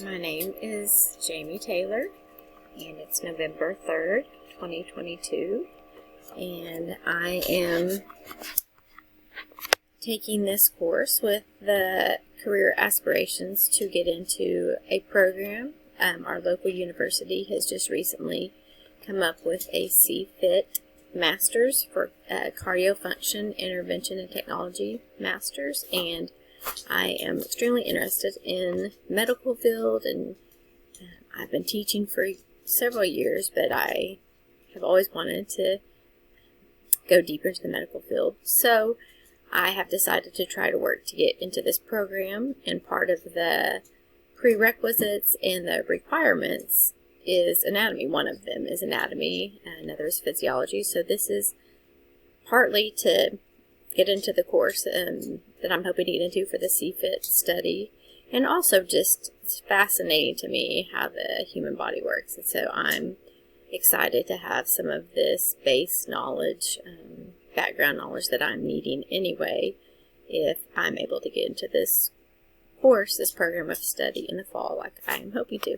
My name is Jamie Taylor, and it's November 3rd, 2022, and I am taking this course with the career aspirations to get into a program. Our local university has just recently come up with a CFIT Masters for Cardiofunction Intervention and Technology Masters, and I am extremely interested in medical field, and I've been teaching for several years, but I have always wanted to go deeper into the medical field. So I have decided to try to work to get into this program, and part of the prerequisites and the requirements is anatomy. One of them is anatomy, and another is physiology. So this is partly to get into the course that I'm hoping to get into for the CFIT study, and also just it's fascinating to me how the human body works, and so I'm excited to have some of this base knowledge, background knowledge that I'm needing anyway if I'm able to get into this course, this program of study in the fall like I am hoping to.